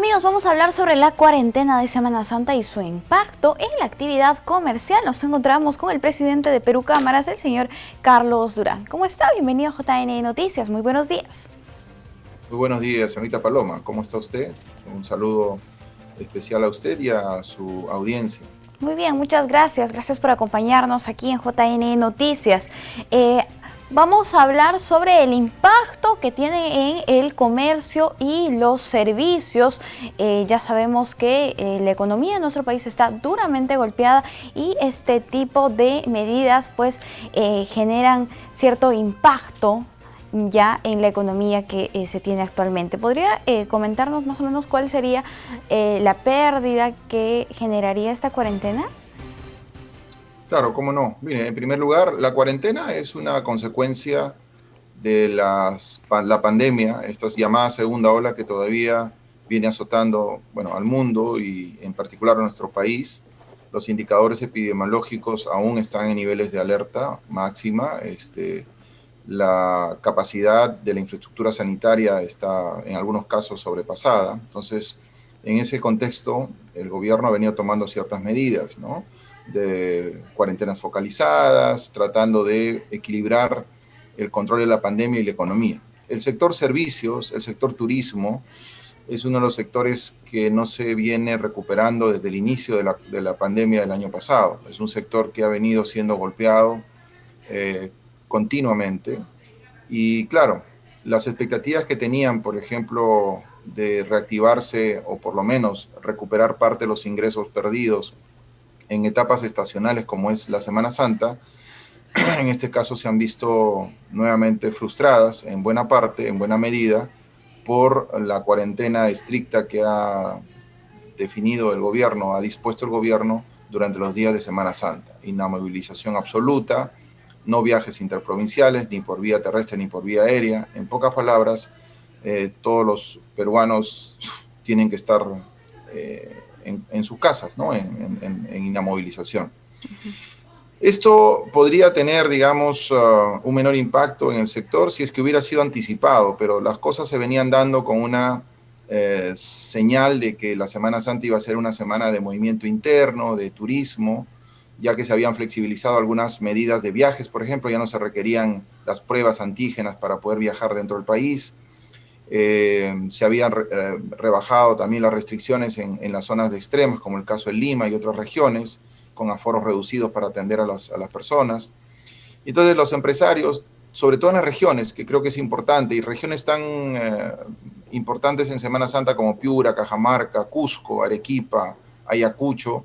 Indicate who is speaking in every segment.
Speaker 1: Amigos, vamos a hablar sobre la cuarentena de Semana Santa y su impacto en la actividad comercial. Nos encontramos con el presidente de Perú Cámaras, el señor Carlos Durán. ¿Cómo está? Bienvenido a JN Noticias. Muy buenos días.
Speaker 2: Muy buenos días, señorita Paloma. ¿Cómo está usted? Un saludo especial a usted y a su audiencia.
Speaker 1: Muy bien, muchas gracias. Gracias por acompañarnos aquí en JN Noticias. Vamos a hablar sobre el impacto que tiene en el comercio y los servicios. Ya sabemos que la economía de nuestro país está duramente golpeada y este tipo de medidas pues generan cierto impacto ya en la economía que se tiene actualmente. ¿Podría comentarnos más o menos cuál sería la pérdida que generaría esta cuarentena?
Speaker 2: Claro, cómo no. Mire, en primer lugar, la cuarentena es una consecuencia de la pandemia, esta llamada segunda ola que todavía viene azotando, bueno, al mundo y en particular a nuestro país. Los indicadores epidemiológicos aún están en niveles de alerta máxima. La capacidad de la infraestructura sanitaria está en algunos casos sobrepasada. Entonces, en ese contexto, el gobierno ha venido tomando ciertas medidas, ¿no? De cuarentenas focalizadas, tratando de equilibrar el control de la pandemia y la economía. El sector servicios, el sector turismo, es uno de los sectores que no se viene recuperando desde el inicio de la pandemia del año pasado. Es un sector que ha venido siendo golpeado continuamente. Y claro, las expectativas que tenían, por ejemplo, de reactivarse o por lo menos recuperar parte de los ingresos perdidos en etapas estacionales como es la Semana Santa, en este caso se han visto nuevamente frustradas en buena parte, en buena medida, por la cuarentena estricta que ha definido el gobierno, ha dispuesto el gobierno durante los días de Semana Santa. Inamovilización absoluta, no viajes interprovinciales, ni por vía terrestre ni por vía aérea. En pocas palabras, todos los peruanos tienen que estar en sus casas, ¿no? en inamovilización. Esto podría tener, digamos, un menor impacto en el sector si es que hubiera sido anticipado, pero las cosas se venían dando con una señal de que la Semana Santa iba a ser una semana de movimiento interno, de turismo, ya que se habían flexibilizado algunas medidas de viajes, por ejemplo, ya no se requerían las pruebas antígenas para poder viajar dentro del país. Se habían rebajado también las restricciones en las zonas de extremos, como el caso de Lima y otras regiones, con aforos reducidos para atender a las personas. Entonces los empresarios, sobre todo en las regiones, que creo que es importante, y regiones tan importantes en Semana Santa como Piura, Cajamarca, Cusco, Arequipa, Ayacucho,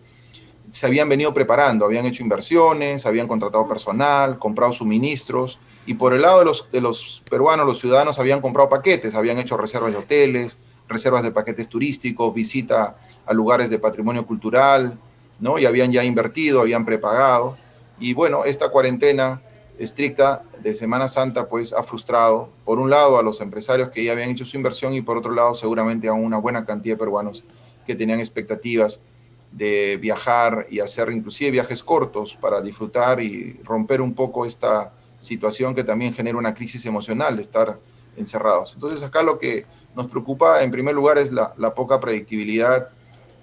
Speaker 2: se habían venido preparando, habían hecho inversiones, habían contratado personal, comprado suministros, y por el lado de los peruanos, los ciudadanos habían comprado paquetes, habían hecho reservas de hoteles, reservas de paquetes turísticos, visita a lugares de patrimonio cultural, ¿no? Y habían ya invertido, habían prepagado, y bueno, esta cuarentena estricta de Semana Santa pues ha frustrado, por un lado, a los empresarios que ya habían hecho su inversión, y por otro lado, seguramente a una buena cantidad de peruanos que tenían expectativas de viajar y hacer inclusive viajes cortos para disfrutar y romper un poco esta situación que también genera una crisis emocional de estar encerrados. Entonces acá lo que nos preocupa en primer lugar es la poca predictibilidad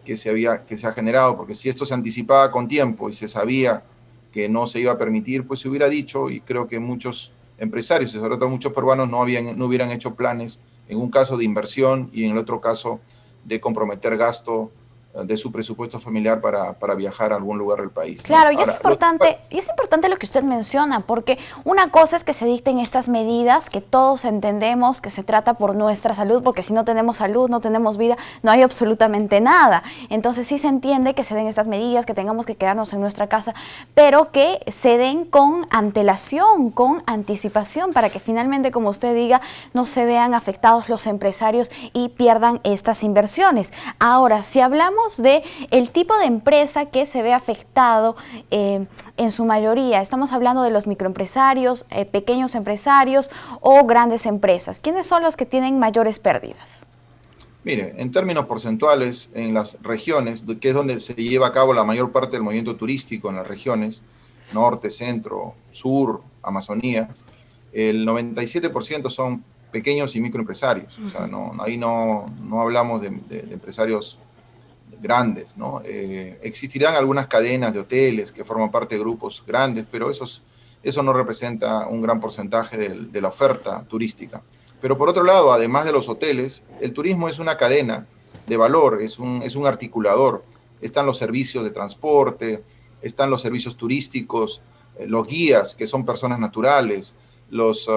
Speaker 2: que se ha generado, porque si esto se anticipaba con tiempo y se sabía que no se iba a permitir, pues se hubiera dicho, y creo que muchos empresarios y sobre todo muchos peruanos no hubieran hecho planes, en un caso de inversión y en el otro caso de comprometer gasto de su presupuesto familiar para viajar a algún lugar del país, ¿no?
Speaker 1: Claro,
Speaker 2: Ahora,
Speaker 1: y es importante lo que usted menciona, porque una cosa es que se dicten estas medidas, que todos entendemos que se trata por nuestra salud, porque si no tenemos salud, no tenemos vida, no hay absolutamente nada. Entonces sí se entiende que se den estas medidas, que tengamos que quedarnos en nuestra casa, pero que se den con antelación, con anticipación, para que finalmente, como usted diga, no se vean afectados los empresarios y pierdan estas inversiones. Ahora, si hablamos de el tipo de empresa que se ve afectado en su mayoría, estamos hablando de los microempresarios, pequeños empresarios o grandes empresas. ¿Quiénes son los que tienen mayores pérdidas?
Speaker 2: Mire, en términos porcentuales, en las regiones, que es donde se lleva a cabo la mayor parte del movimiento turístico en las regiones, norte, centro, sur, Amazonía, el 97% son pequeños y microempresarios. O sea, ahí no hablamos de empresarios grandes, ¿no? Existirán algunas cadenas de hoteles que forman parte de grupos grandes, pero eso no representa un gran porcentaje de la oferta turística. Pero por otro lado, además de los hoteles, el turismo es una cadena de valor, es un articulador. Están los servicios de transporte, están los servicios turísticos, los guías, que son personas naturales, los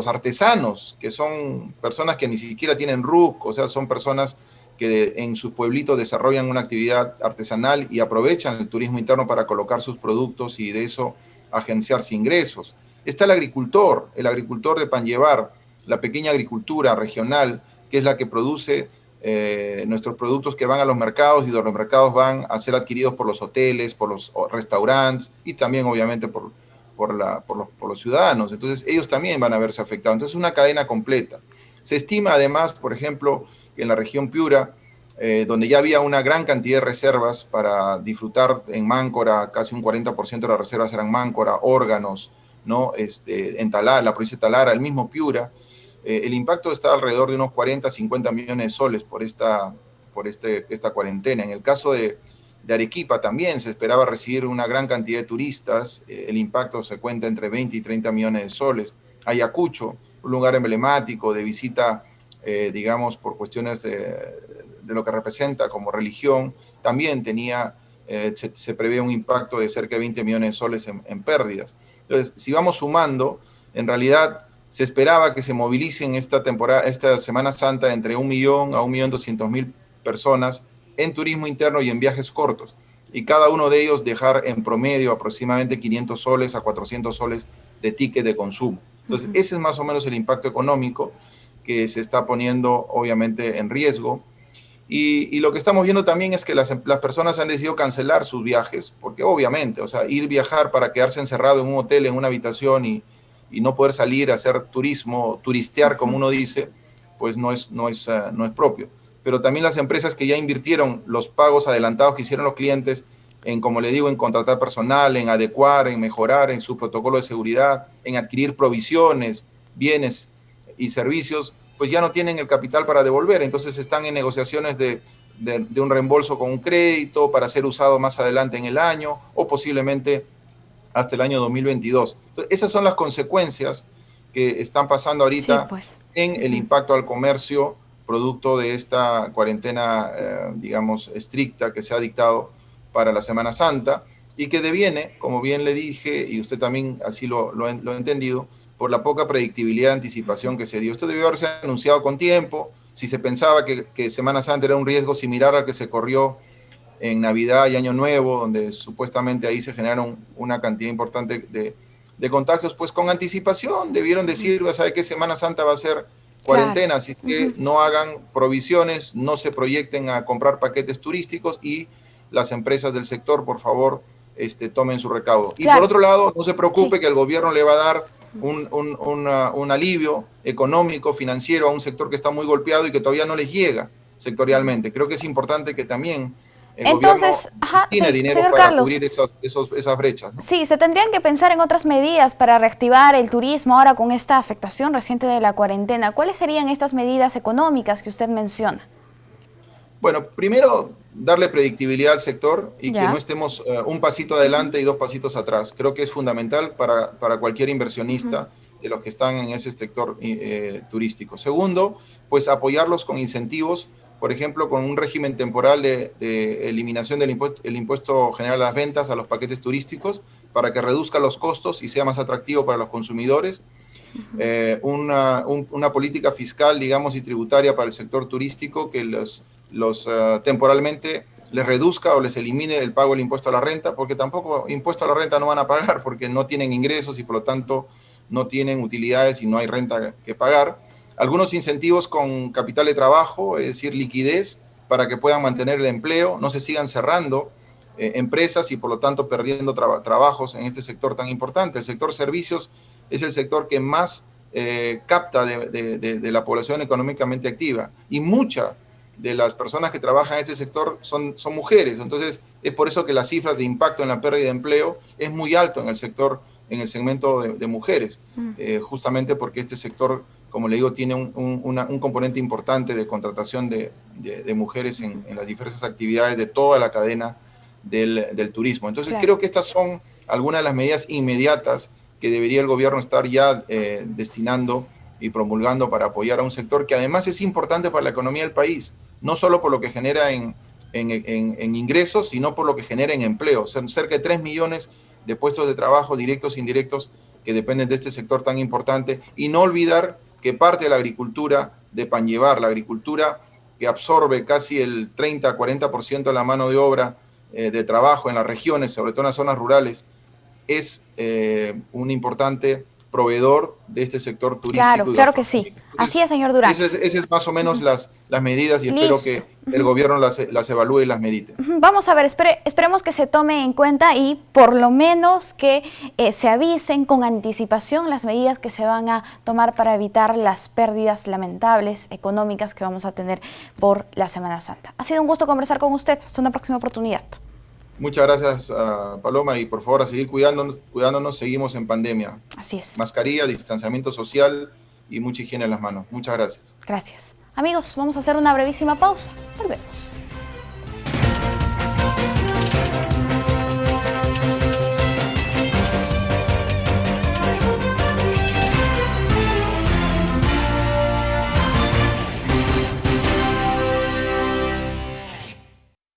Speaker 2: artesanos, que son personas que ni siquiera tienen RUC, o sea, son personas que en sus pueblitos desarrollan una actividad artesanal y aprovechan el turismo interno para colocar sus productos y de eso agenciarse ingresos. Está el agricultor de Panllevar, la pequeña agricultura regional, que es la que produce nuestros productos que van a los mercados y de los mercados van a ser adquiridos por los hoteles, por los restaurantes y también obviamente por los ciudadanos. Entonces ellos también van a verse afectados. Entonces es una cadena completa. Se estima además, por ejemplo, que en la región Piura, donde ya había una gran cantidad de reservas para disfrutar en Máncora, casi un 40% de las reservas eran Máncora, órganos, ¿no? En Talara, la provincia de Talara, el mismo Piura, el impacto está alrededor de unos 40, 50 millones de soles por esta cuarentena. En el caso de Arequipa también se esperaba recibir una gran cantidad de turistas, el impacto se cuenta entre 20 y 30 millones de soles. Ayacucho, un lugar emblemático de visita, digamos, por cuestiones de lo que representa como religión, también se prevé un impacto de cerca de 20 millones de soles en pérdidas. Entonces, si vamos sumando, en realidad se esperaba que se movilicen esta Semana Santa entre 1 millón a 1.200.000 personas en turismo interno y en viajes cortos, y cada uno de ellos dejar en promedio aproximadamente 500 soles a 400 soles de ticket de consumo. Entonces, ese es más o menos el impacto económico que se está poniendo obviamente en riesgo. Y lo que estamos viendo también es que las personas han decidido cancelar sus viajes, porque obviamente, o sea, viajar para quedarse encerrado en un hotel, en una habitación y no poder salir a hacer turismo, turistear como uno dice, pues no es propio. Pero también las empresas que ya invirtieron los pagos adelantados que hicieron los clientes en, como le digo, en contratar personal, en adecuar, en mejorar en su protocolo de seguridad, en adquirir provisiones, bienes y servicios, pues ya no tienen el capital para devolver. Entonces están en negociaciones de un reembolso con un crédito para ser usado más adelante en el año o posiblemente hasta el año 2022. Entonces, esas son las consecuencias que están pasando ahorita, sí, pues, en el impacto al comercio producto de esta cuarentena, digamos, estricta que se ha dictado para la Semana Santa y que deviene, como bien le dije, y usted también así lo ha entendido, por la poca predictibilidad de anticipación que se dio. Esto debió haberse anunciado con tiempo. Si se pensaba que Semana Santa era un riesgo similar al que se corrió en Navidad y Año Nuevo, donde supuestamente ahí se generaron una cantidad importante de contagios, pues con anticipación debieron decir, ¿sabe qué? Semana Santa va a ser cuarentena, así que no hagan provisiones, no se proyecten a comprar paquetes turísticos y las empresas del sector, por favor, tomen su recaudo. Claro. Y por otro lado, no se preocupe, que el gobierno le va a dar un alivio económico, financiero a un sector que está muy golpeado y que todavía no les llega sectorialmente. Creo que es importante que también el gobierno tiene dinero para Carlos, cubrir esas brechas, ¿no?
Speaker 1: Sí, se tendrían que pensar en otras medidas para reactivar el turismo ahora con esta afectación reciente de la cuarentena. ¿Cuáles serían estas medidas económicas que usted menciona?
Speaker 2: Bueno, primero, darle predictibilidad al sector y que no estemos un pasito adelante y 2 pasitos atrás. Creo que es fundamental para cualquier inversionista de los que están en ese sector turístico. Segundo, pues apoyarlos con incentivos, por ejemplo, con un régimen temporal de eliminación del impuesto general a las ventas a los paquetes turísticos para que reduzca los costos y sea más atractivo para los consumidores. Una política fiscal, digamos, y tributaria para el sector turístico que temporalmente les reduzca o les elimine el pago del impuesto a la renta, porque tampoco impuesto a la renta no van a pagar porque no tienen ingresos y por lo tanto no tienen utilidades y no hay renta que pagar. Algunos incentivos con capital de trabajo, es decir, liquidez para que puedan mantener el empleo, no se sigan cerrando empresas y por lo tanto perdiendo trabajos en este sector tan importante. El sector servicios es el sector que más capta de la población económicamente activa y muchas de las personas que trabajan en este sector son mujeres. Entonces es por eso que las cifras de impacto en la pérdida de empleo es muy alto en el sector, en el segmento de mujeres, justamente porque este sector como le digo, tiene un componente importante de contratación de mujeres en las diversas actividades de toda la cadena del turismo. Entonces,
Speaker 1: Claro.
Speaker 2: creo que estas son algunas de las medidas inmediatas que debería el gobierno estar ya destinando y promulgando para apoyar a un sector que además es importante para la economía del país, no solo por lo que genera en ingresos, sino por lo que genera en empleo. Son cerca de 3 millones de puestos de trabajo directos e indirectos que dependen de este sector tan importante. Y no olvidar que parte de la agricultura de Panllevar, la agricultura que absorbe casi el 30-40% de la mano de obra de trabajo en las regiones, sobre todo en las zonas rurales, es un importante proveedor de este sector turístico
Speaker 1: Claro,
Speaker 2: y
Speaker 1: claro que sí.
Speaker 2: gastronómico.
Speaker 1: Así es, señor Durán.
Speaker 2: Esas es más o menos las medidas y espero
Speaker 1: Listo.
Speaker 2: que el gobierno las evalúe y las medite.
Speaker 1: Vamos a ver, esperemos que se tome en cuenta y por lo menos que se avisen con anticipación las medidas que se van a tomar para evitar las pérdidas lamentables económicas que vamos a tener por la Semana Santa. Ha sido un gusto conversar con usted. Hasta una próxima oportunidad.
Speaker 2: Muchas gracias, Paloma, y por favor a seguir cuidándonos, seguimos en pandemia.
Speaker 1: Así es.
Speaker 2: Mascarilla, distanciamiento social y mucha higiene en las manos. Muchas gracias.
Speaker 1: Gracias. Amigos, vamos a hacer una brevísima pausa. Volvemos.